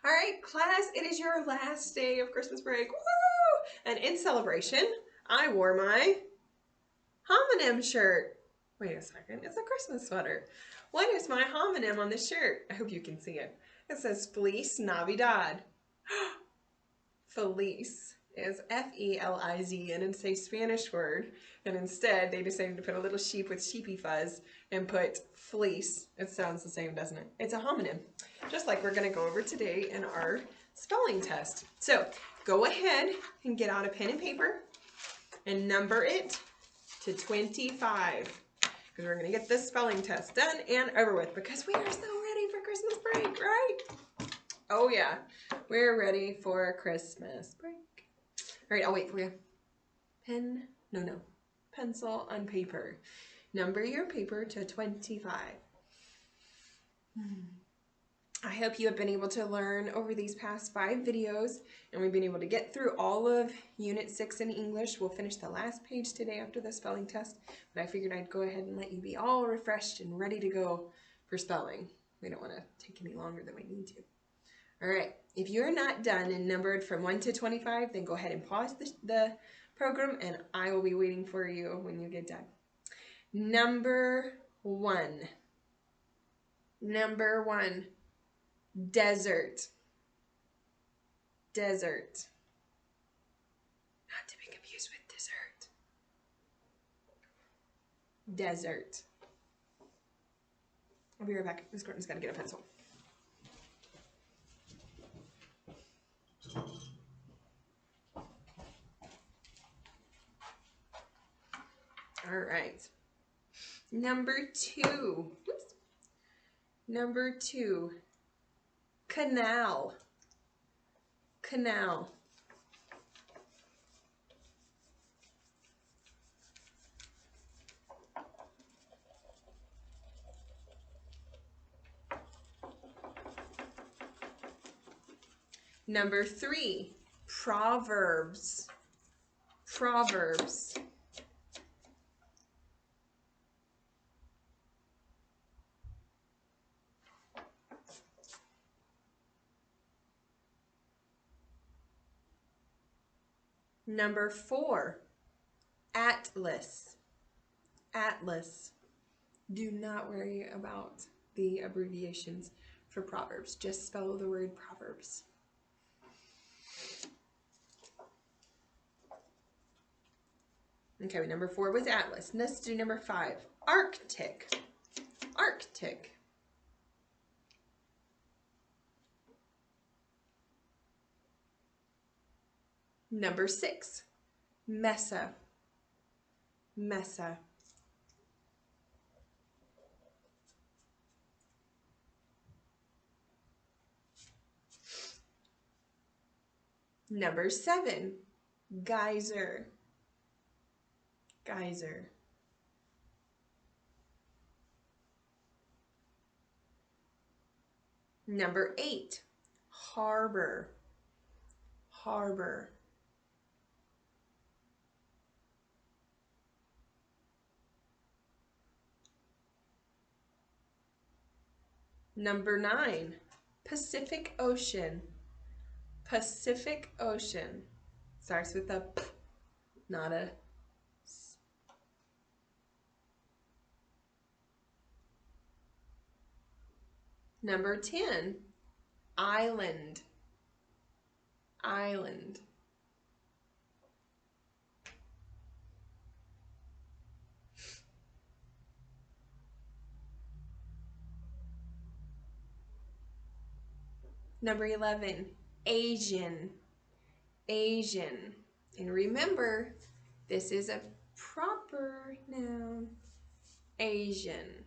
All right, class, it is your last day of Christmas break. Woo! And in celebration, I wore my homonym shirt. Wait a second, it's a Christmas sweater. What is my homonym on this shirt? I hope you can see it. It says Feliz Navidad. Feliz is F-E-L-I-Z, and it's a Spanish word. And instead, they decided to put a little sheep with sheepy fuzz and put fleece. It sounds the same, doesn't it? It's a homonym, just like we're going to go over today in our spelling test. So go ahead and get out a pen and paper and number it to 25, because we're going to get this spelling test done and over with, because we are so ready for Christmas break, right? Oh yeah, we're ready for Christmas break. All right, I'll wait for you. Pen, no, pencil on paper. Number your paper to 25. I hope you have been able to learn over these past 5 videos, and we've been able to get through all of Unit 6 in English. We'll finish the last page today after the spelling test, but I figured I'd go ahead and let you be all refreshed and ready to go for spelling. We don't want to take any longer than we need to. All right, if you're not done and numbered from 1 to 25, then go ahead and pause the program, and I will be waiting for you when you get done. Number 1. Number 1, desert. Desert. Not to be confused with dessert. Desert. I'll be right back. Miss Courtney's got to get a pencil. All right. Number 2. Oops. Number 2. Canal. Canal. Number 3. Proverbs. Proverbs. Number 4, atlas. Atlas. Do not worry about the abbreviations for Proverbs. Just spell the word Proverbs. Okay, number 4 was atlas. Let's do number 5, Arctic. Arctic. Number 6, Mesa. Mesa. Number 7, geyser. Geyser. Number 8, harbor. Harbor. Number 9, Pacific Ocean. Pacific Ocean. Starts with a P, not a S. Number 10, island. Island. Number 11, Asian. Asian. And remember, this is a proper noun. Asian.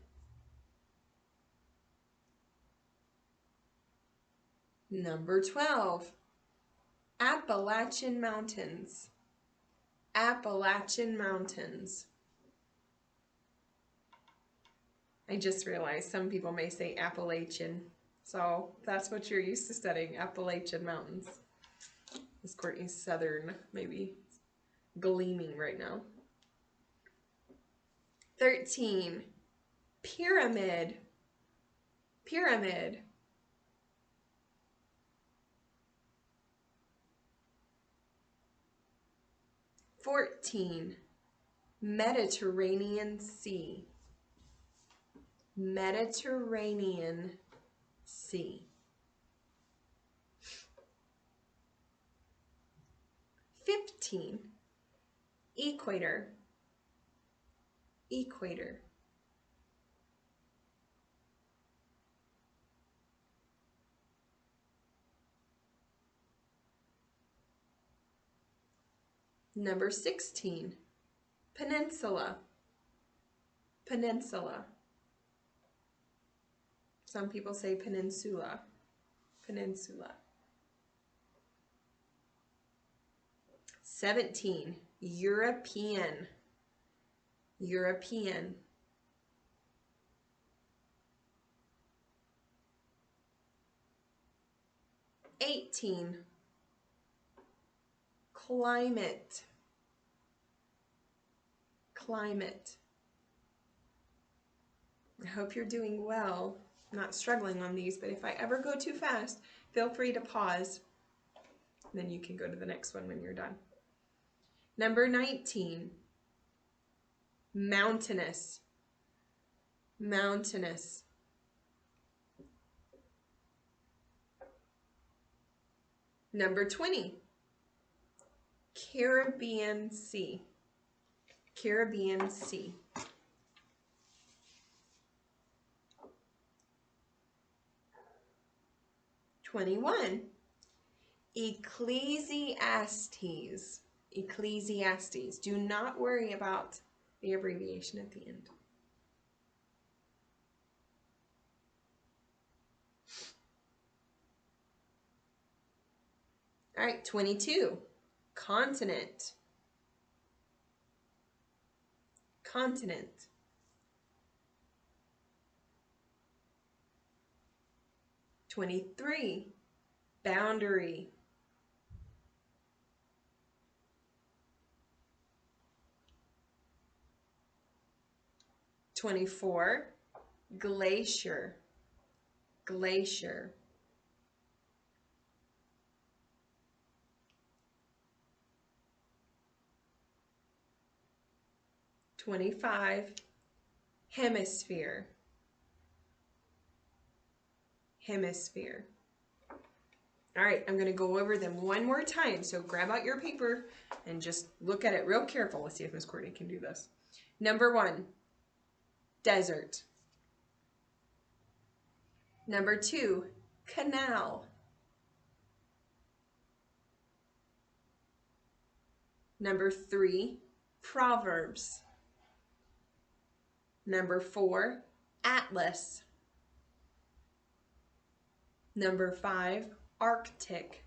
Number 12, Appalachian Mountains. Appalachian Mountains. I just realized some people may say Appalachian. So that's what you're used to studying, Appalachian Mountains. Miss Courtney's Southern, maybe gleaming right now. 13, pyramid. Pyramid. 14, Mediterranean Sea. Mediterranean Sea. 15, equator. Equator. 16, peninsula. Peninsula. Some people say peninsula. Peninsula. 17, European. European. 18, climate. Climate. I hope you're doing well. I'm not struggling on these, but if I ever go too fast, feel free to pause. Then you can go to the next one when you're done. Number 19, mountainous. Mountainous. Number 20, Caribbean Sea. Caribbean Sea. 21, Ecclesiastes. Ecclesiastes. Do not worry about the abbreviation at the end. All right, 22, continent. Continent. 23, boundary. 24, glacier. Glacier. 25, hemisphere. Hemisphere. All right, I'm going to go over them one more time. So grab out your paper and just look at it real careful. Let's see if Miss Courtney can do this. Number 1, desert. Number 2, canal. Number 3, proverbs. Number 4, atlas. Number 5, Arctic.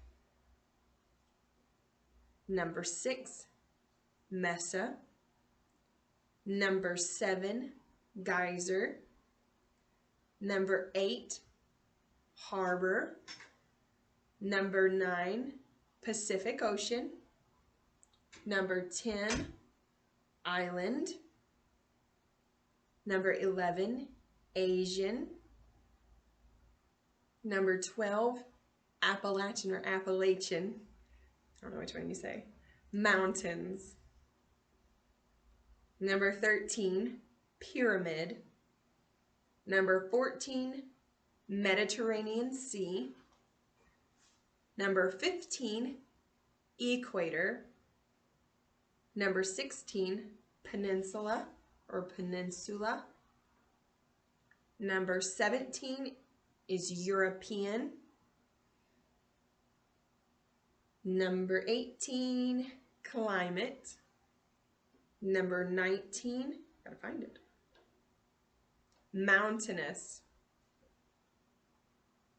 Number 6, Mesa. Number 7, geyser. Number 8, harbor. Number 9, Pacific Ocean. Number 10, island. Number 11, Asian. Number 12, Appalachian or Appalachian. I don't know which one you say. Mountains. Number 13, pyramid. Number 14, Mediterranean Sea. Number 15, equator. Number 16, peninsula or peninsula. Number 17 is European. Number 18, climate. Number 19, gotta find it, mountainous.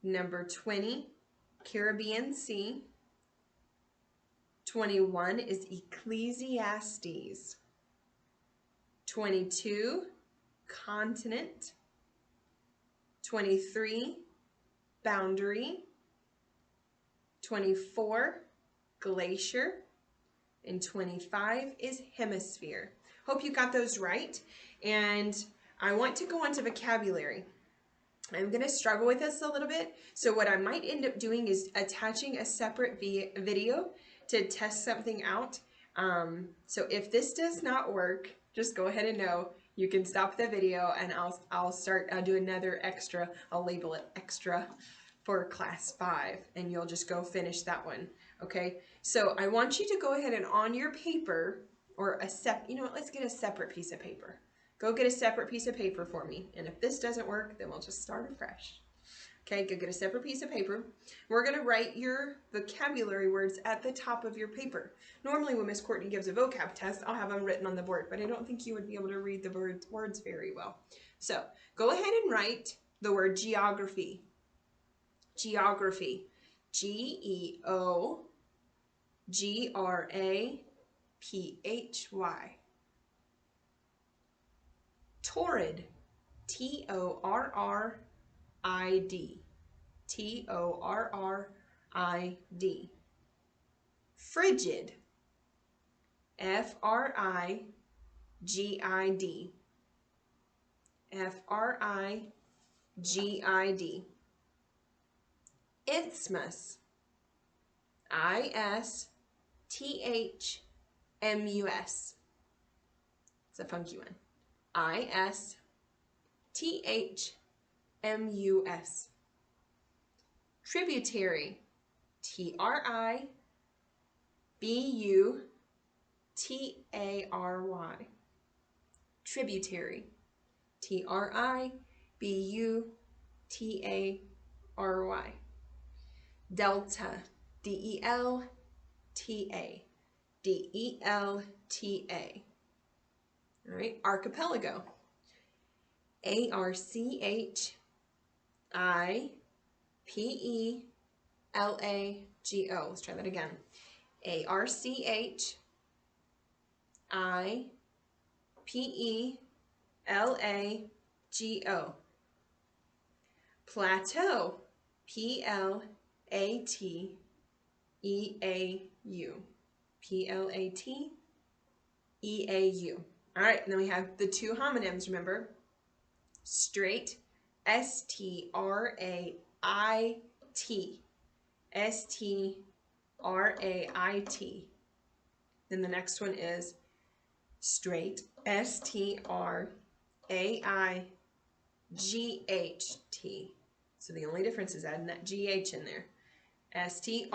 Number 20, Caribbean Sea. 21 is Ecclesiastes. 22, continent. 23, boundary. 24, glacier. And 25 is hemisphere. Hope you got those right. And I want to go on to vocabulary. I'm going to struggle with this a little bit. So what I might end up doing is attaching a separate video to test something out. So if this does not work, just go ahead and know you can stop the video and I'll do another extra. I'll label it extra for class 5 and you'll just go finish that one. Okay, so I want you to go ahead and on your paper or you know what, let's get a separate piece of paper. Go get a separate piece of paper for me. And if this doesn't work, then we'll just start afresh. Okay, go get a separate piece of paper. We're going to write your vocabulary words at the top of your paper. Normally when Miss Courtney gives a vocab test, I'll have them written on the board, but I don't think you would be able to read the words very well. So go ahead and write the word geography. Geography. Geography. Torrid. Torrid. Torrid. Frigid. Frigid. Frigid. Isthmus. Isthmus. It's a funky one. Isthmus. Tributary. Tributary. Tributary. Tributary. Delta. Delta. Delta. All right, archipelago. Archipelago. Let's try that again. Archipelago. Plateau. Plateau. Plateau. All right, and then we have the two homonyms, remember? Straight. Strait. Strait. Then the next one is straight. Straight. So the only difference is adding that GH in there. Straight.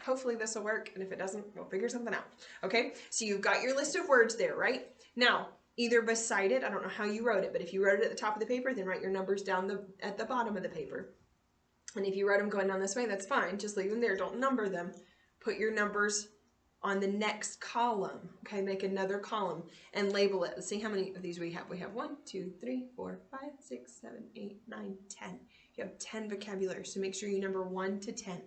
Hopefully this will work, and if it doesn't, we'll figure something out. Okay, so you've got your list of words there, right? Now, either beside it, I don't know how you wrote it, but if you wrote it at the top of the paper, then write your numbers down at the bottom of the paper. And if you wrote them going down this way, that's fine. Just leave them there. Don't number them. Put your numbers on the next column. Okay, make another column and label it. Let's see how many of these we have. We have 1, 2, 3, 4, 5, 6, 7, 8, 9, 10. You have 10 vocabulary, so make sure you number 1 to 10.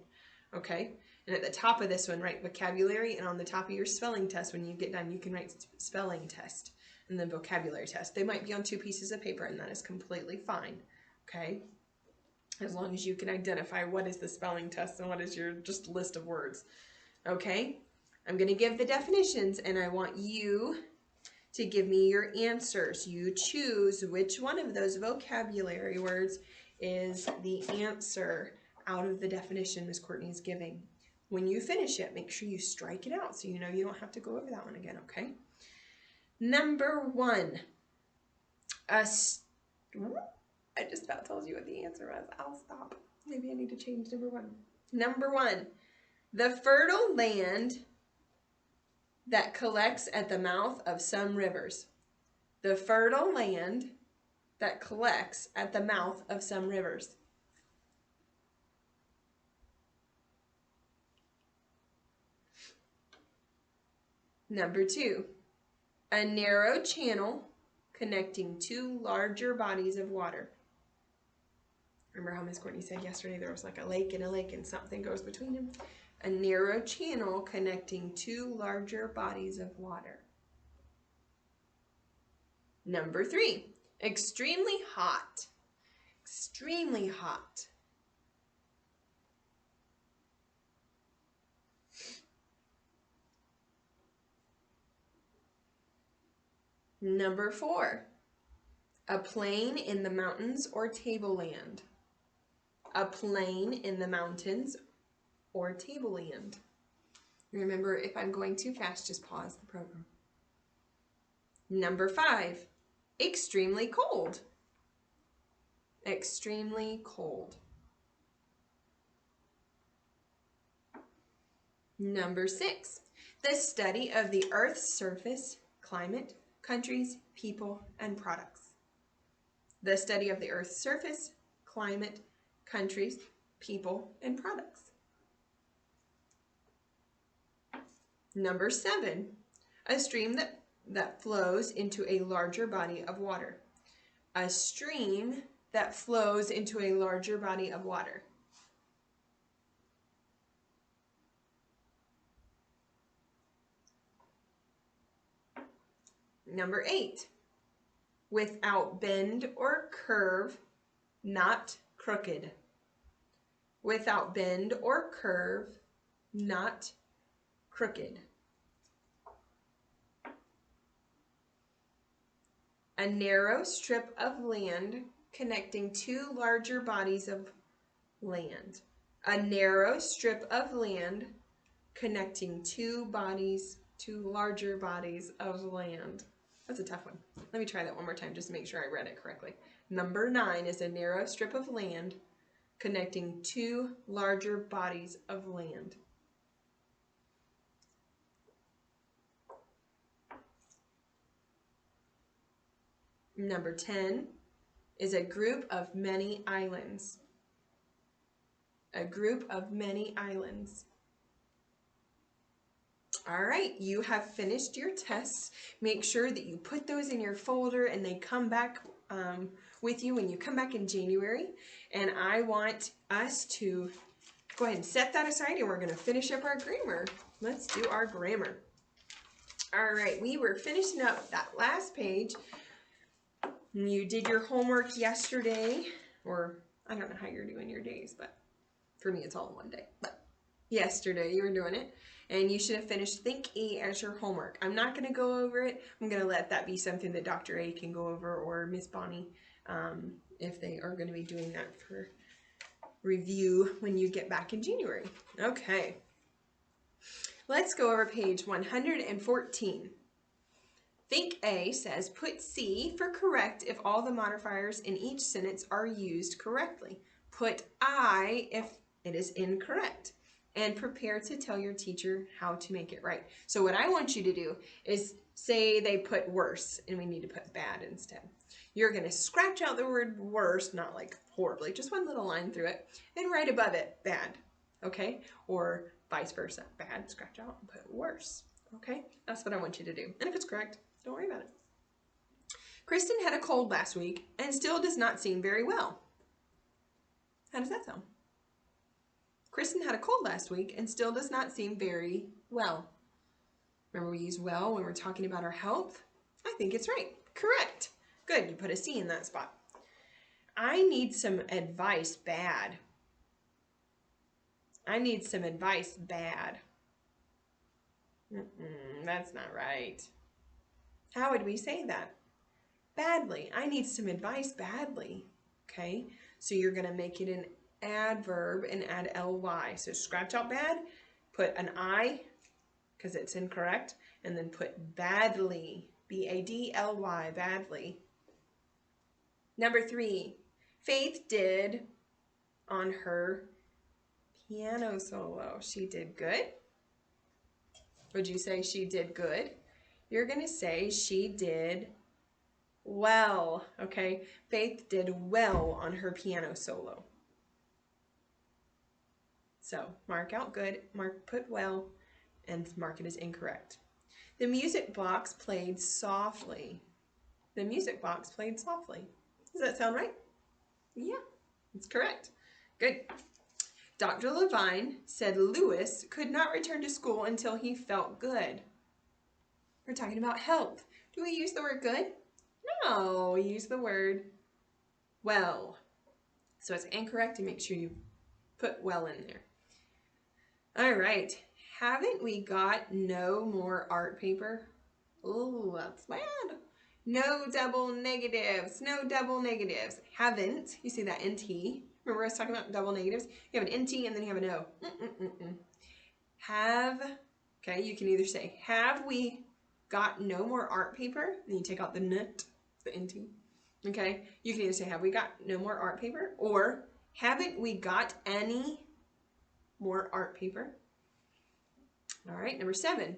Okay, and at the top of this one, write vocabulary, and on the top of your spelling test, when you get done, you can write spelling test and then vocabulary test. They might be on 2 pieces of paper, and that is completely fine. Okay, as long as you can identify what is the spelling test and what is your just list of words. Okay, I'm going to give the definitions, and I want you to give me your answers. You choose which one of those vocabulary words is the answer out of the definition Miss Courtney is giving. When you finish it, make sure you strike it out so you know you don't have to go over that one again, okay? Number 1. I just about told you what the answer was. I'll stop. Maybe I need to change number 1. Number 1. The fertile land that collects at the mouth of some rivers. The fertile land that collects at the mouth of some rivers. Number 2, a narrow channel connecting 2 larger bodies of water. Remember how Miss Courtney said yesterday there was like a lake and something goes between them? A narrow channel connecting 2 larger bodies of water. Number 3, extremely hot. Extremely hot. Number 4, a plain in the mountains or tableland. A plain in the mountains or tableland. Remember, if I'm going too fast, just pause the program. Number 5, extremely cold. Extremely cold. Number 6, the study of the Earth's surface, climate, countries, people, and products. The study of the Earth's surface, climate, countries, people, and products. Number 7, a stream that flows into a larger body of water. A stream that flows into a larger body of water. Number 8, without bend or curve, not crooked. Without bend or curve, not crooked. A narrow strip of land connecting two larger bodies of land. A narrow strip of land connecting two larger bodies of land. That's a tough one. Let me try that one more time just to make sure I read it correctly. Number 9 is a narrow strip of land connecting two larger bodies of land. Number 10 is a group of many islands. A group of many islands. All right, you have finished your tests. Make sure that you put those in your folder and they come back with you when you come back in January. And I want us to go ahead and set that aside and we're going to finish up our grammar. Let's do our grammar. All right, we were finishing up that last page. You did your homework yesterday, or I don't know how you're doing your days, but for me it's all in one day. But yesterday you were doing it, and you should have finished Think E as your homework. I'm not going to go over it. I'm going to let that be something that Dr. A can go over, or Miss Bonnie, if they are going to be doing that for review when you get back in January. Okay. Let's go over page 114. Think A says, put C for correct if all the modifiers in each sentence are used correctly. Put I if it is incorrect. And prepare to tell your teacher how to make it right. So what I want you to do is say they put worse and we need to put bad instead. You're going to scratch out the word worse, not like horribly, just one little line through it, and write above it bad, okay? Or vice versa, bad, scratch out and put worse, okay? That's what I want you to do. And if it's correct, don't worry about it. Kristen had a cold last week and still does not seem very well. How does that sound? Kristen had a cold last week and still does not seem very well. Remember we use well when we're talking about our health? I think it's right. Correct. Good. You put a C in that spot. I need some advice bad. I need some advice bad. That's not right. How would we say that? Badly. I need some advice badly. Okay? So you're going to make it an adverb and add ly. So scratch out bad, put an I because it's incorrect, and then put badly, B-A-D-L-Y, badly. Number 3, Faith did on her piano solo. She did good. Would you say she did good? You're going to say she did well, okay? Faith did well on her piano solo. So mark out good, put well, and mark it as incorrect. The music box played softly. The music box played softly. Does that sound right? Yeah, it's correct. Good. Dr. Levine said Lewis could not return to school until he felt good. We're talking about health. Do we use the word good? No, we use the word well. So it's incorrect, and make sure you put well in there. All right. Haven't we got no more art paper? Oh, that's bad. No double negatives. No double negatives. Haven't. You see that NT? Remember I was talking about double negatives? You have an NT and then you have an O. Have Okay, you can either say, have we got no more art paper? And you take out the nut, the nt. Okay, you can either say, have we got no more art paper? Or, haven't we got any more art paper? All right, number 7.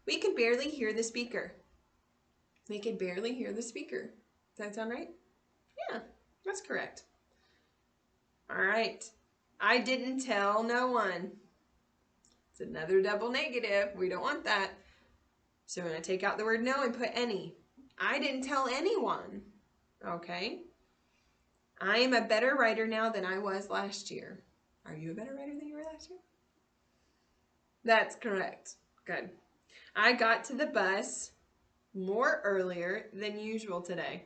We can barely hear the speaker. We can barely hear the speaker. Does that sound right? Yeah, that's correct. All right. I didn't tell no one. It's another double negative. We don't want that. So I'm going to take out the word no and put any. I didn't tell anyone. Okay. I am a better writer now than I was last year. Are you a better writer than you were last year? That's correct. Good. I got to the bus more earlier than usual today.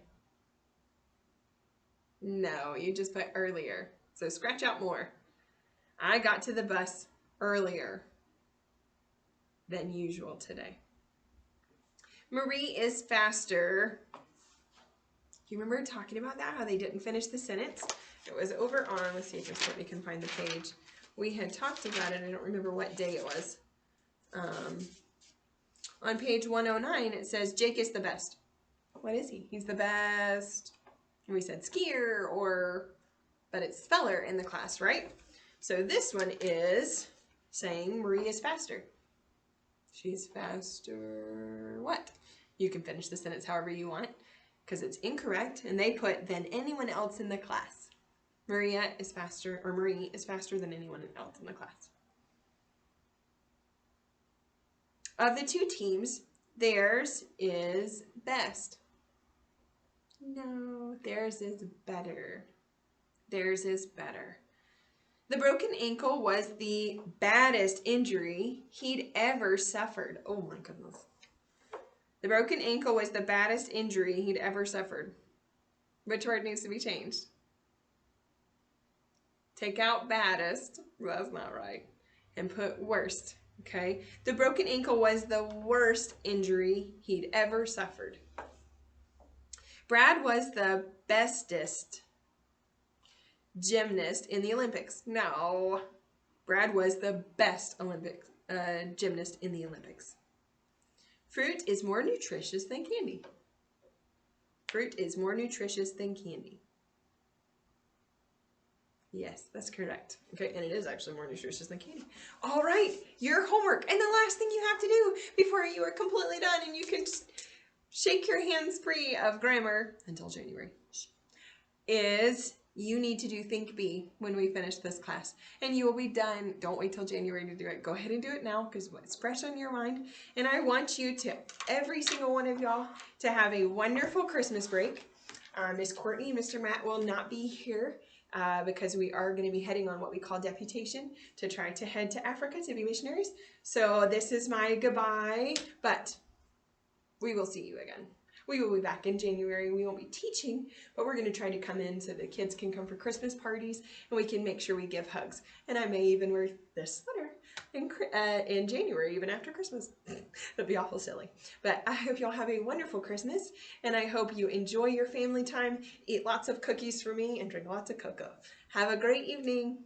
No, you just put earlier. So scratch out more. I got to the bus earlier than usual today. Marie is faster. Do you remember talking about that? How they didn't finish the sentence? It was over on, let's see if Miss Courtney can find the page. We had talked about it. I don't remember what day it was. On page 109, it says, Jake is the best. What is he? He's the best. And we said skier but it's speller in the class, right? So this one is saying Marie is faster. She's faster what? You can finish the sentence however you want because it's incorrect, and they put than anyone else in the class. Marie is faster than anyone else in the class. Of the two teams, theirs is best. No, theirs is better. Theirs is better. The broken ankle was the baddest injury he'd ever suffered. Oh my goodness. The broken ankle was the baddest injury he'd ever suffered. Which word needs to be changed? Take out baddest. That's not right. And put worst. Okay? The broken ankle was the worst injury he'd ever suffered. Brad was the bestest gymnast in the Olympics. No, Brad was the best gymnast in the Olympics. Fruit is more nutritious than candy. Fruit is more nutritious than candy. Yes, that's correct. Okay, and it is actually more nutritious than candy. All right, your homework. And the last thing you have to do before you are completely done and you can shake your hands free of grammar until January is you need to do Think Bee when we finish this class. And you will be done. Don't wait till January to do it. Go ahead and do it now because it's fresh on your mind. And I want you to, every single one of y'all, to have a wonderful Christmas break. Miss Courtney and Mr. Matt will not be here because we are going to be heading on what we call deputation to try to head to Africa to be missionaries. So this is my goodbye, but we will see you again. We will be back in January. We won't be teaching, but we're going to try to come in so the kids can come for Christmas parties and we can make sure we give hugs. And I may even wear this sweater in January, even after Christmas. It'll be awful silly. But I hope y'all have a wonderful Christmas, and I hope you enjoy your family time, eat lots of cookies for me, and drink lots of cocoa. Have a great evening.